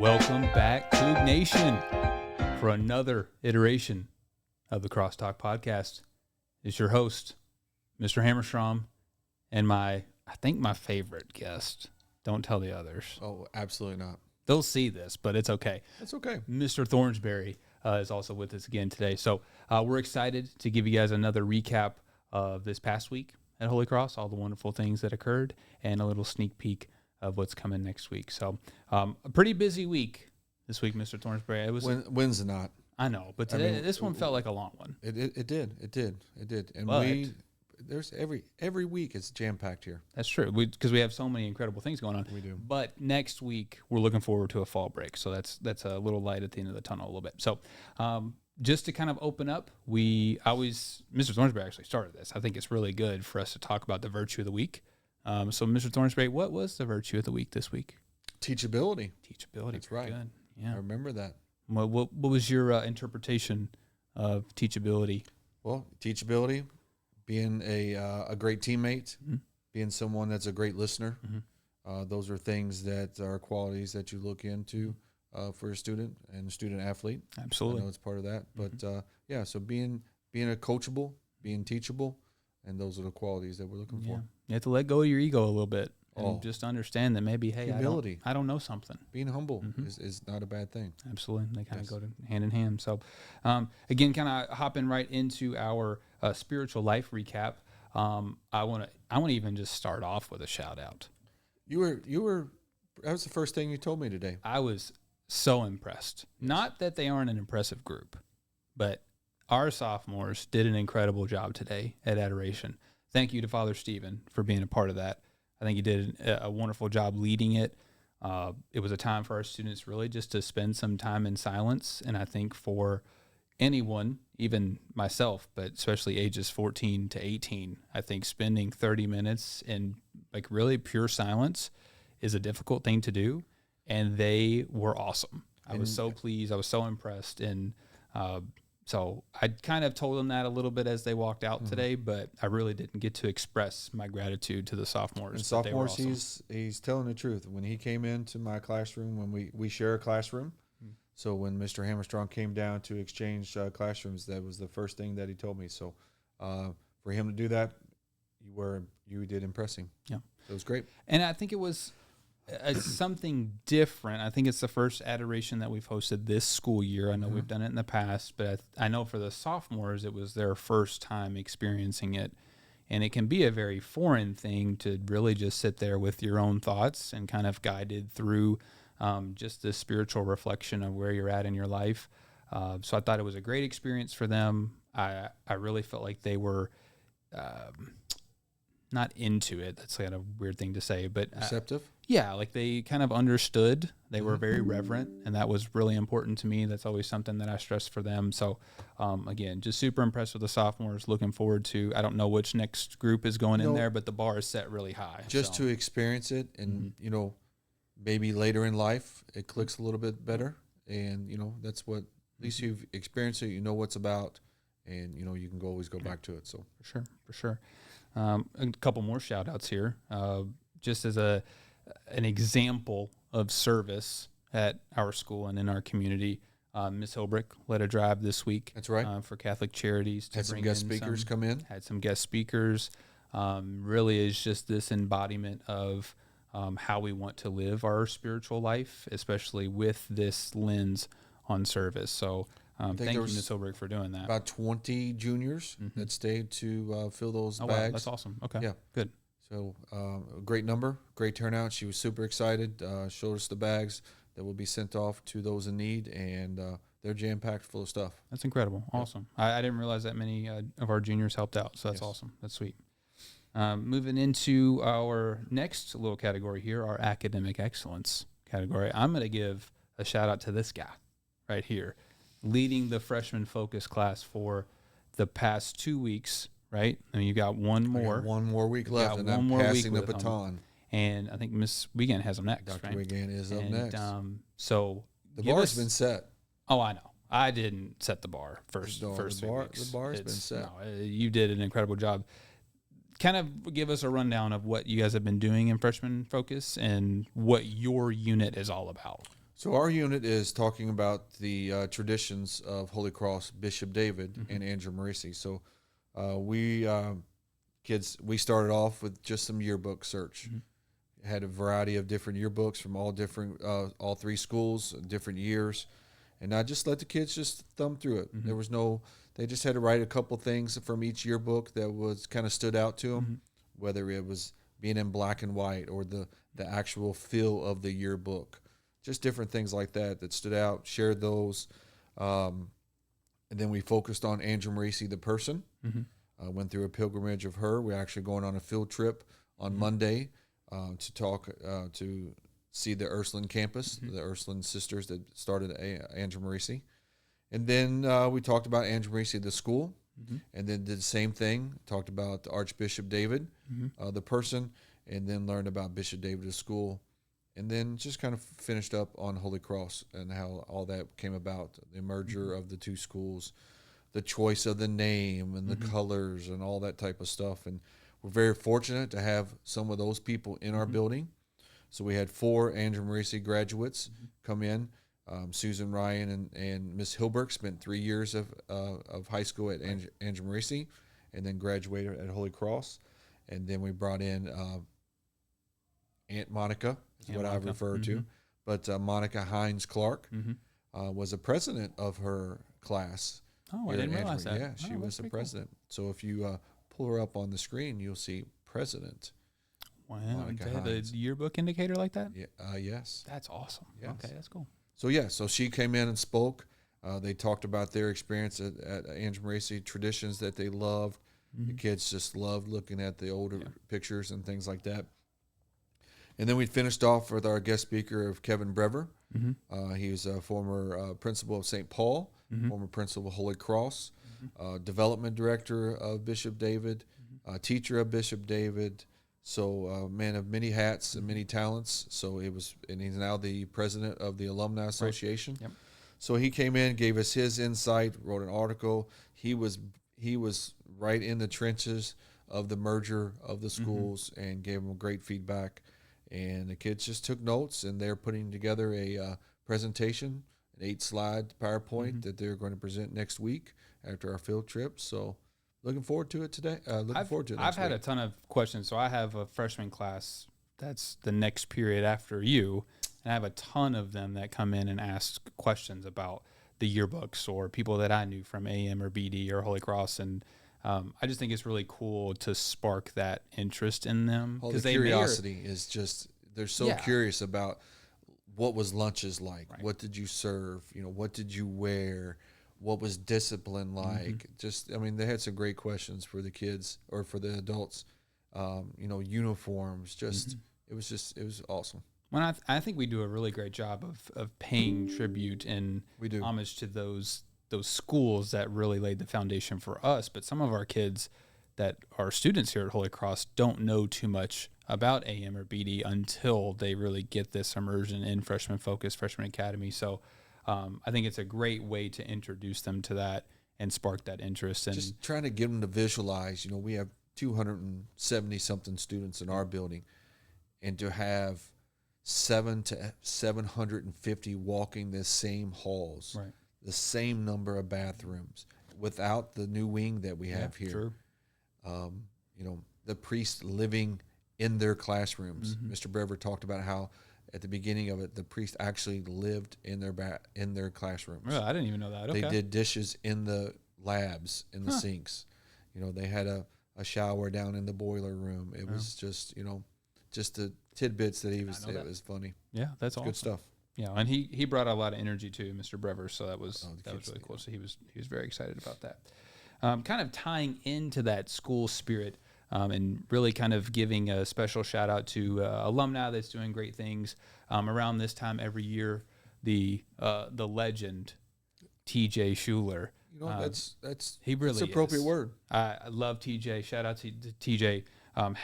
Welcome back, Coug Nation, for another iteration of the CrossTalk podcast. It's your host, Mr. Hammerstrom, and I think my favorite guest. Don't tell the others. Oh, absolutely not. They'll see this, but it's okay. It's okay. Mr. Thornsberry is also with us again today. So we're excited to give you guys another recap of this past week at Holy Cross, all the wonderful things that occurred, and a little sneak peek of what's coming next week. So a pretty busy week this week, Mr. Thornsberry. It was When's it not? I know, but today this one felt like a long one. It did. And But there's every week it's jam packed here. that's true because we have so many incredible things going on. We do. But next week we're looking forward to a fall break, so that's a little light at the end of the tunnel a little bit. So just to kind of open up, Mr. Thornsberry actually started this. I think it's really good for us to talk about the virtue of the week. So Mr. Thornsberry, what was the virtue of the week this week? Teachability. Teachability. That's Very right. Good. Yeah. I remember that. What was your interpretation of teachability? Well, teachability, being a great teammate, being someone that's a great listener. Those are things that are qualities that you look into for a student and a student athlete. Absolutely. I know it's part of that. But so being a coachable, being teachable, and those are the qualities that we're looking for. You have to let go of your ego a little bit and Oh. just understand that maybe, hey, Humility. I don't know something. Being humble is not a bad thing. Absolutely. They kind of Yes. go hand in hand. So, again, kind of hopping right into our spiritual life recap. I want to even just start off with a shout out. You were. That was the first thing you told me today. I was so impressed. Not that they aren't an impressive group, but our sophomores did an incredible job today at Adoration. Thank you to Father Stephen for being a part of that. I think he did a wonderful job leading it. It was a time for our students really just to spend some time in silence. And I think for anyone, even myself, but especially ages 14 to 18, I think spending 30 minutes in like really pure silence is a difficult thing to do. And they were awesome. I was so pleased. I was so impressed. And so I kind of told them that a little bit as they walked out today, but I really didn't get to express my gratitude to the sophomores. And sophomores, They were awesome. he's telling the truth. When he came into my classroom, when we share a classroom, so when Mr. Hammerstrong came down to exchange classrooms, that was the first thing that he told me. So for him to do that, you did impress him. Yeah, it was great. And I think it was something different. I think it's the first adoration that we've hosted this school year. I know we've done it in the past, but I know for the sophomores, it was their first time experiencing it. And it can be a very foreign thing to really just sit there with your own thoughts and kind of guided through just the spiritual reflection of where you're at in your life. So I thought it was a great experience for them. I really felt like they were not into it. That's kind of a weird thing to say, but Receptive? yeah, like they kind of understood. They were very reverent, and that was really important to me. That's always something that I stress for them. So, again, just super impressed with the sophomores. Looking forward to, I don't know which next group is going in there, but the bar is set really high. Just to experience it, and maybe later in life it clicks a little bit better, and that's what, at least you've experienced it. You know what's about, and you can always go back to it. So For sure. A couple more shout outs here. Just as an example of service at our school and in our community, Miss Hilbrick led a drive this week. That's right. For Catholic Charities. Had some guest speakers come in. Had some guest speakers. Really is just this embodiment of how we want to live our spiritual life, especially with this lens on service. So thank you, Ms. Hilbrick, for doing that. About 20 juniors that stayed to fill those bags. Wow, that's awesome. Okay, Yeah. Good. So a great number, great turnout. She was super excited, showed us the bags that will be sent off to those in need, and they're jam-packed full of stuff. That's incredible. Awesome. I didn't realize that many of our juniors helped out, so that's awesome. That's sweet. Moving into our next little category here, our academic excellence category, I'm going to give a shout-out to this guy right here, leading the freshman focus class for the past 2 weeks, right? I mean, you got one more. One more week left, and I'm passing the baton. And I think Miss Wiegand has them next, Dr. right? Wiegand is up next. So the bar's been set. Oh, I know. I didn't set the bar first. The bar's been set. No, you did an incredible job. Kind of give us a rundown of what you guys have been doing in freshman focus and what your unit is all about. So our unit is talking about the traditions of Holy Cross, Bishop David, and Andrew Marisi. So we kids, we started off with just some yearbook search. Had a variety of different yearbooks from all three schools, different years, and I just let the kids just thumb through it. There was they just had to write a couple things from each yearbook that was kind of stood out to them, whether it was being in black and white or the actual feel of the yearbook, just different things like that stood out. Shared those, and then we focused on Andrew Marisi, the person. Went through a pilgrimage of her. We're actually going on a field trip on Monday to talk to see the Ursuline campus, the Ursuline sisters that started Andrew Marisi. And then we talked about Andrew Marisi, the school, and then did the same thing, talked about Archbishop David, the person, and then learned about Bishop David, the school, and then just kind of finished up on Holy Cross and how all that came about, the merger of the two schools, the choice of the name and the colors and all that type of stuff. And we're very fortunate to have some of those people in our building. So we had 4 Andrew Marisi graduates come in. Susan Ryan and Miss Hilberg spent 3 years of high school at Andrew Marisi and then graduated at Holy Cross. And then we brought in Aunt Monica, is what I refer to. But Monica Hines Clark was a president of her class. Oh, I didn't realize that. Yeah, she was the president. Cool. So if you pull her up on the screen, you'll see president. Wow. They have a yearbook indicator like that? Yeah, yes. That's awesome. Yes. Okay, that's cool. So she came in and spoke. They talked about their experience at Andrew Marisi, traditions that they loved. The kids just loved looking at the older pictures and things like that. And then we finished off with our guest speaker of Kevin Brever. He was a former principal of St. Paul, former principal of Holy Cross, development director of Bishop David, teacher of Bishop David. So a man of many hats and many talents. So and he's now the president of the Alumni Association. Right. Yep. So he came in, gave us his insight, wrote an article. He was right in the trenches of the merger of the schools and gave them great feedback. And the kids just took notes, and they're putting together a presentation, an 8-slide PowerPoint that they're going to present next week after our field trip. So looking forward to it today. I've had a ton of questions. So I have a freshman class that's the next period after you, and I have a ton of them that come in and ask questions about the yearbooks or people that I knew from AM or BD or Holy Cross. And I just think it's really cool to spark that interest in them. Because the curiosity is just, they're so curious about what was lunches like, what did you serve, what did you wear, what was discipline like. They had some great questions for the kids or for the adults. Uniforms. It was awesome. Well, I think we do a really great job of paying tribute and homage to those schools that really laid the foundation for us. But some of our kids that are students here at Holy Cross don't know too much about AM or BD until they really get this immersion in Freshman Focus, Freshman Academy. So I think it's a great way to introduce them to that and spark that interest. And just trying to get them to visualize, we have 270-something students in our building, and to have 700 to 750 walking the same halls, the same number of bathrooms, without the new wing that we have here. True. The priests living in their classrooms. Mr. Brever talked about how at the beginning of it, the priest actually lived in their classrooms. Really? I didn't even know that. Okay. They did dishes in the labs, in the sinks. They had a shower down in the boiler room. It was just the tidbits that he was. It was funny. Yeah, that's awesome. Good stuff. Yeah, and he brought a lot of energy to Mr. Brever, so that was really cool. So he was very excited about that. Kind of tying into that school spirit, and really kind of giving a special shout out to alumni that's doing great things. Around this time every year, the legend TJ Schuler. That's appropriate word. I love TJ. Shout out to TJ.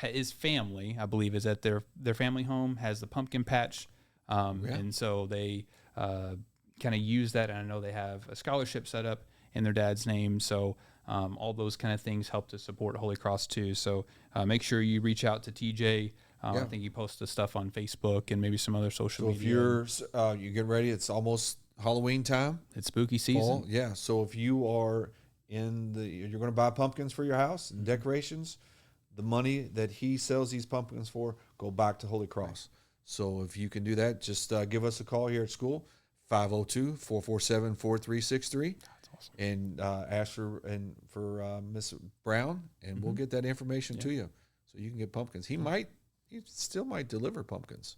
His family, I believe, is at their family home, has the pumpkin patch. And so they kind of use that. And I know they have a scholarship set up in their dad's name. So all those kind of things help to support Holy Cross too. So make sure you reach out to TJ I think he posted stuff on Facebook and maybe some other social So media. if you get ready, it's almost Halloween time. It's spooky season. Fall, yeah. So if you are you're going to buy pumpkins for your house and decorations, the money that he sells these pumpkins for go back to Holy Cross. So if you can do that, just give us a call here at school, 502-447-4363. That's awesome. And ask for Miss Brown, and we'll get that information to you, so you can get pumpkins. He still might deliver pumpkins.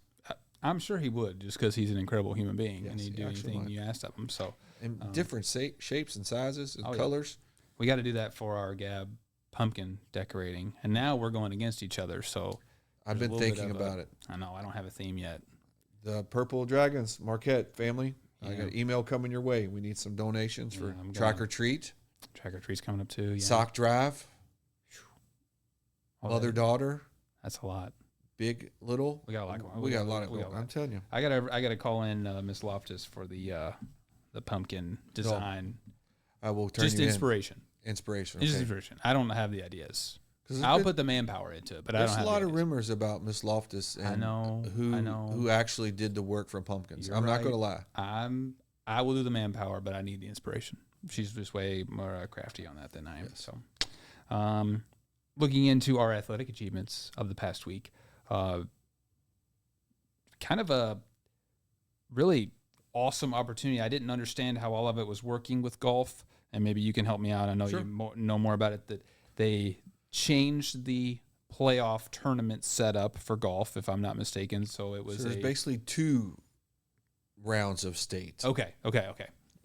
I'm sure he would, just because he's an incredible human being, Yes, and he'd he do actually anything might. you asked of him. So, And different shapes and sizes and Oh, yeah. colors. we got to do that for our Gab pumpkin decorating. And now we're going against each other. So I've there's been a little bit thinking of about it. I know I don't have a theme yet. The Purple Dragons Marquette family. I Yeah. got an email coming your way. We need some donations for I'm Trick gonna- or Treat, Trick or treat's coming up too. Yeah. Sock Drive, Oh, Mother Daughter, That's a lot. Big Little. We got a lot going on. We got a lot of we got going. a lot. I'm telling you. I gotta call in Miss Loftus for the pumpkin design. I will turn Just you inspiration. in. Inspiration. Just Okay. inspiration. I don't have the ideas. 'Cause I'll put the manpower into it, but I there's don't a have lot the of ideas. rumors about Miss Loftus and I know. who actually did the work from Pumpkins. You're I'm not right. going to lie. I will do the manpower, but I need the inspiration. She's just way more crafty on that than I am. Yes. So, looking into our athletic achievements of the past week, kind of a really awesome opportunity. I didn't understand how all of it was working with golf, and maybe you can help me out. I know Sure. you know more about it. That they changed the playoff tournament setup for golf, if I'm not mistaken. So it was So there's basically 2 rounds of state. Okay.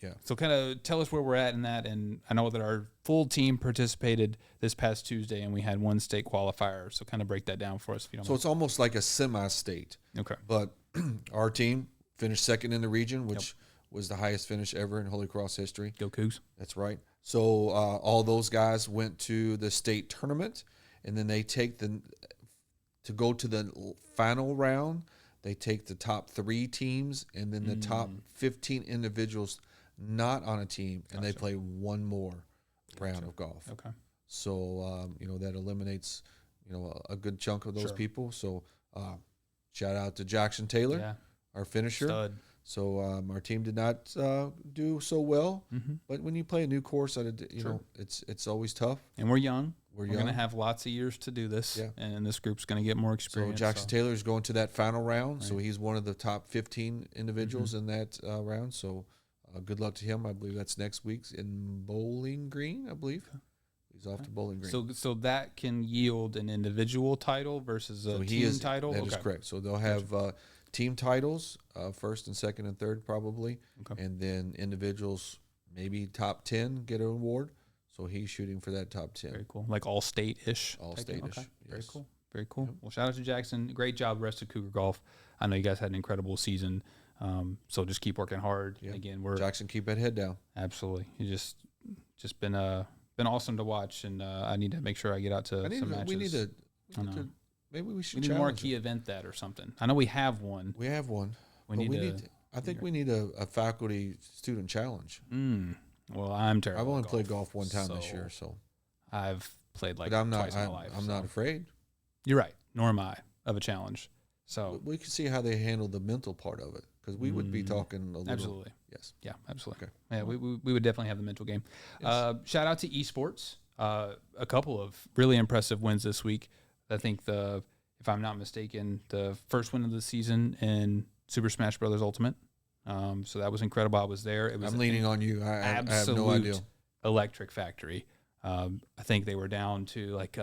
Yeah. So kind of tell us where we're at in that. And I know that our full team participated this past Tuesday, and we had 1 state qualifier. So kind of break that down for us if you don't So it's almost like a semi-state. mind. Okay. But our team finished second in the region, which was the highest finish ever in Holy Cross history. Go Cougs. That's right. So all those guys went to the state tournament, and then they take to go to the final round. They take the top 3 teams, and then the top 15 individuals not on a team, and they play one more round of golf. Okay. So that eliminates a good chunk of those Sure. people. So shout out to Jackson Taylor, Yeah. our finisher. Stud. So our team did not do so well, Mm-hmm. but when you play a new course, it's always tough. And we're young. We're We're going to young. have lots of years to do this. Yeah. And this group's going to get more So experience. Jackson Taylor is going to that final round. So Right. he's one of the top 15 individuals Mm-hmm. in that round. So good luck to him. I believe that's next week's in Bowling Green, I believe. He's off to Bowling Green. So that can yield an individual title versus a team title? That is correct. So they'll have team titles, first and second and third probably. Okay. And then individuals, maybe top 10 get an award. So he's shooting for that top 10. Very cool. Like all state-ish? All type thing? state-ish, Okay. Very yes. cool. Very cool. Well, shout out to Jackson. Great job, rest of Cougar Golf. I know you guys had an incredible season. So just keep working hard. Yeah. Again, we're Jackson, keep that head down. absolutely. You just been awesome to watch, and I need to make sure I get out to some matches. We need to, I know. maybe we should We need a challenge marquee it. event that or something. I know we have one. We have one. We but need to. I think we need a faculty student challenge. Well, I'm terrible. I've only at played golf one time this so year, so I've played like but I'm not. twice in my life. I'm so. not afraid. You're right. Nor am I of a challenge. So We can see how they handle the mental part of it, because we would be talking a little. absolutely. Yes. Yeah, absolutely. Okay. Yeah, we would definitely have the mental game. Yes. Shout out to esports. A couple of really impressive wins this week. I think if I'm not mistaken, the first win of the season in Super Smash Brothers Ultimate. So that was incredible. I was there. It was I'm leaning on you. I have no absolute idea. electric factory. I think they were down to like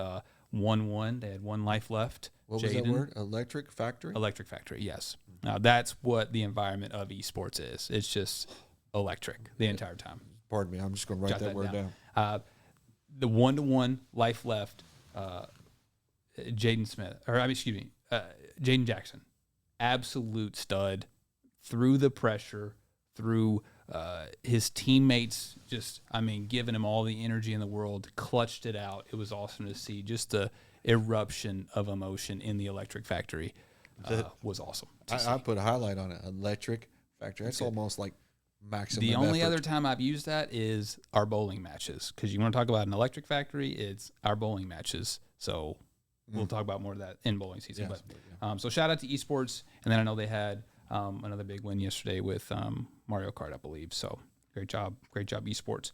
1-1. They had 1 life left. What was that Jaden. word? Electric factory. Electric factory, yes. Now that's what the environment of esports is. It's just electric the entire time. Pardon me. I'm just going to write Jot that word down. The 1-1 life left. Jaden Jackson, absolute stud. Through the pressure, through his teammates, giving him all the energy in the world, clutched it out. It was awesome to see. Just the eruption of emotion in the electric factory was awesome. I put a highlight on it. Electric factory. That's almost like maximum. The only effort. other time I've used that is our bowling matches, because you want to talk about an electric factory, it's our bowling matches. So we'll talk about more of that in bowling season. Yes, But so shout out to esports, and then I know they had another big win yesterday with Mario Kart, I believe. So great job esports.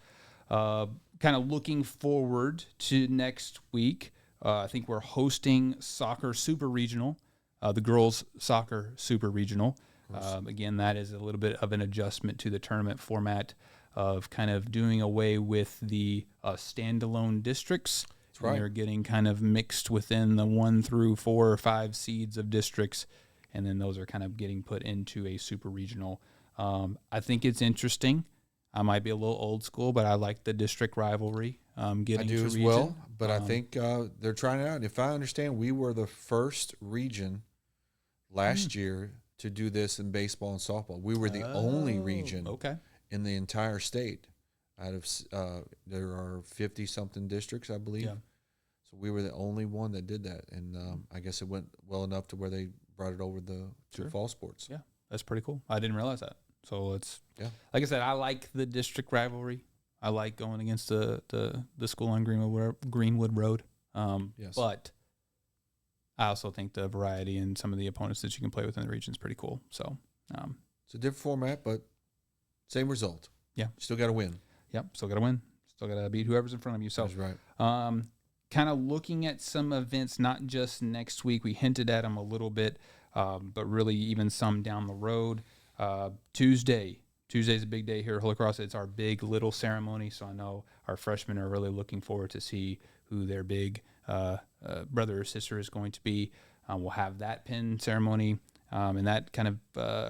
Kind of looking forward to next week. I think we're hosting Soccer Super Regional, the girls Soccer Super Regional. Again, that is a little bit of an adjustment to the tournament format of kind of doing away with the standalone districts. That's right. They're getting kind of mixed within the 1 through 4 or 5 seeds of districts, and then those are kind of getting put into a super regional. I think it's interesting. I might be a little old school, but I like the district rivalry. Getting I do to as region. well, but I think they're trying it out. If I understand, we were the first region last year to do this in baseball and softball. We were the only region in the entire state. Out of there are 50-something districts, I believe. Yeah. So we were the only one that did that, and I guess it went well enough to where they brought it over to fall sports. Yeah, that's pretty cool. I didn't realize that. So it's like I said, I like the district rivalry. I like going against the school on Greenwood Road. Yes. But I also think the variety and some of the opponents that you can play with in the region is pretty cool. So it's a different format, but same result. Yeah, still got to win. Yep, still got to win. Still got to beat whoever's in front of you. So that's right. Kind of looking at some events, not just next week. We hinted at them a little bit, but really even some down the road. Tuesday's a big day here at Holy Cross. It's our big little ceremony, so I know our freshmen are really looking forward to see who their big brother or sister is going to be. We'll have that pin ceremony and that kind of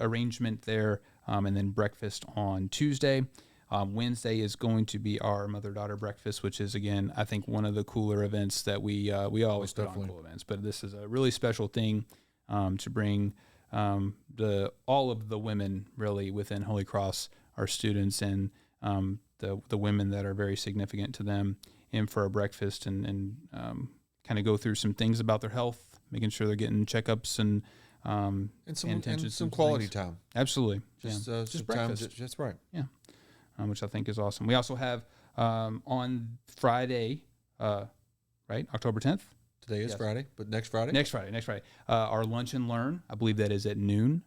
arrangement there, and then breakfast on Tuesday. Wednesday is going to be our mother-daughter breakfast, which is, again, I think one of the cooler events that we always put on cool events. But this is a really special thing to bring all of the women really within Holy Cross, our students, and the women that are very significant to them in for a breakfast and kind of go through some things about their health, making sure they're getting checkups and some quality time. Absolutely. Just breakfast. That's right. Yeah. Which I think is awesome. We also have on Friday, right, October 10th? Today is Friday, but next Friday? Next Friday. Our Lunch and Learn, I believe that is at noon.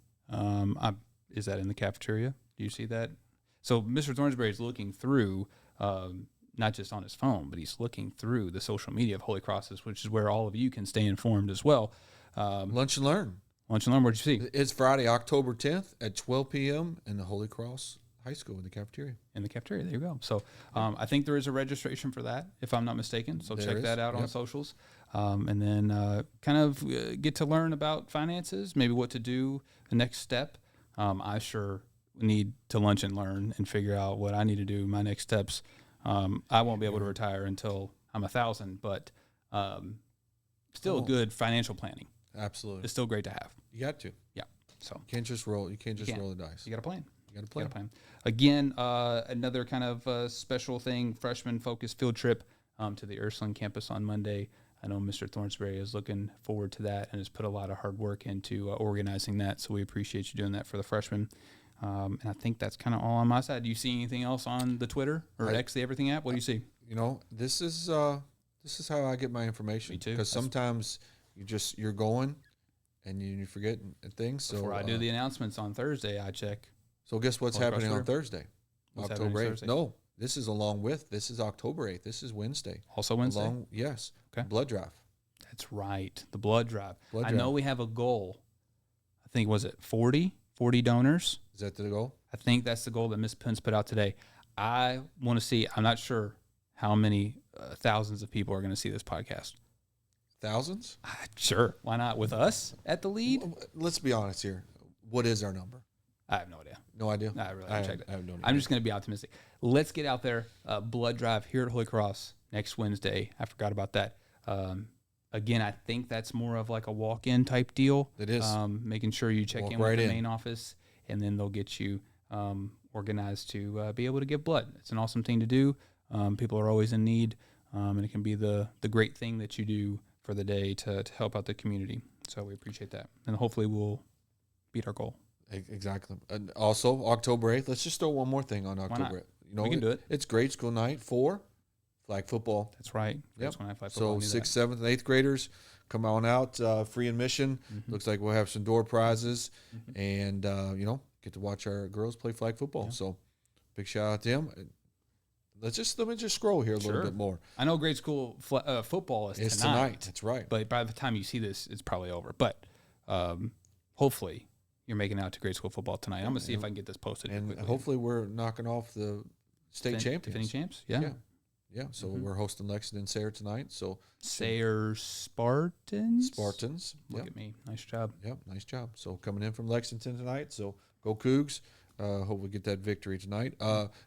Is that in the cafeteria? Do you see that? So Mr. Thornsberry is looking through, not just on his phone, but he's looking through the social media of Holy Crosses, which is where all of you can stay informed as well. Lunch and Learn. Lunch and Learn, where'd you see? It's Friday, October 10th at 12 p.m. in the Holy Cross High School in the cafeteria. In the cafeteria, there you go. So I think there is a registration for that, if I'm not mistaken. So check that out on socials. And then kind of get to learn about finances, maybe what to do, the next step. I sure need to lunch and learn and figure out what I need to do, my next steps. I won't be able to retire until I'm 1,000, but still good financial planning. Absolutely. It's still great to have. You got to. Yeah. So you can't just roll the dice. You got to plan. You got to plan. Again, another kind of special thing, freshman-focused field trip to the Ursuline campus on Monday. I know Mr. Thornsberry is looking forward to that and has put a lot of hard work into organizing that, so we appreciate you doing that for the freshmen. And I think that's kind of all on my side. Do you see anything else on the Twitter or X, the Everything app? What do you see? This is how I get my information. Me too. Because sometimes you're going and you forget things. So Before I do the announcements on Thursday, I check. So guess what's happening on Thursday? What's October 8th. Thursday? No, this is along with. This is October 8th. This is Wednesday. Also Wednesday? Yes. Okay. Blood drive. That's right. The blood drive. I know we have a goal. I think, was it 40 donors? Is that the goal? I think that's the goal that Ms. Pence put out today. I want to see, I'm not sure how many thousands of people are going to see this podcast. Thousands? Sure. Why not? With us at the lead? Let's be honest here. What is our number? I have no idea. No idea? I really haven't checked it. I have no idea. I'm just going to be optimistic. Let's get out there. Blood drive here at Holy Cross next Wednesday. I forgot about that. Again, I think that's more of like a walk-in type deal. It is. Making sure you check in with the main office, and then they'll get you organized to be able to give blood. It's an awesome thing to do. People are always in need, and it can be the great thing that you do for the day to help out the community. So we appreciate that. And hopefully we'll beat our goal. Exactly. And also, October 8th, let's just throw one more thing on October 8th. We can do it. It's grade school night for flag football. That's right. Yep. That's when I flag So football. 6th, 7th, and 8th graders, come on out, free admission. Looks like we'll have some door prizes, and get to watch our girls play flag football. So big shout out to them. Let me just scroll here a little bit more. I know grade school football is It's tonight. That's right. But by the time you see this, it's probably over. But hopefully you're making it out to grade school football tonight. I'm going to see if I can get this posted. And quickly. hopefully we're knocking off the state champions. Defending champs? Yeah. Yeah. So we're hosting Lexington Sayre tonight. So Sayre Spartans? Look at me. Nice job. Yep, nice job. So coming in from Lexington tonight. So go Cougs. Hope we get that victory tonight.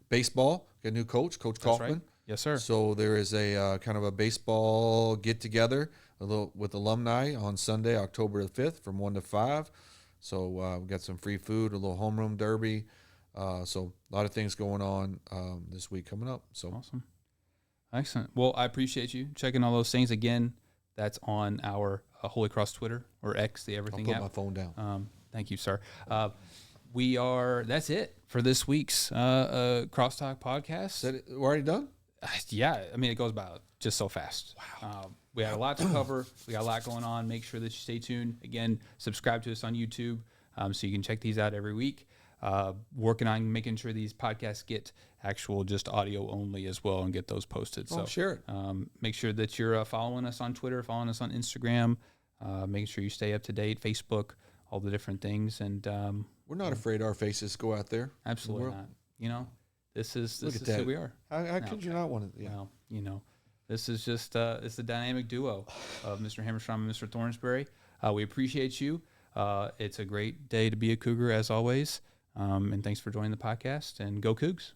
Baseball, got a new coach, Coach Kaufman. Right. Yes, sir. So there is a kind of a baseball get-together with alumni on Sunday, October the 5th from 1 to 5. So we got some free food, a little homeroom derby. So a lot of things going on this week coming up. So awesome. Excellent. Well, I appreciate you checking all those things. Again, that's on our Holy Cross Twitter or X, the Everything I'll app. put my phone down. Thank you, sir. That's it for this week's CrossTalk podcast. We're already done? Yeah. I mean, it goes by just so fast. Wow. We had a lot to cover. We got a lot going on. Make sure that you stay tuned. Again, subscribe to us on YouTube so you can check these out every week. Working on making sure these podcasts get actual just audio only as well and get those posted. So share it. Make sure that you're following us on Twitter, following us on Instagram, making sure you stay up to date, Facebook, all the different things. And we're not afraid our faces go out there. Absolutely not. This is who we are. How could you not want to? Yeah. Well, this is just it's the dynamic duo of Mr. Hammerstrom and Mr. Thornsberry. We appreciate you. It's a great day to be a Cougar as always. And thanks for joining the podcast. And go Cougs.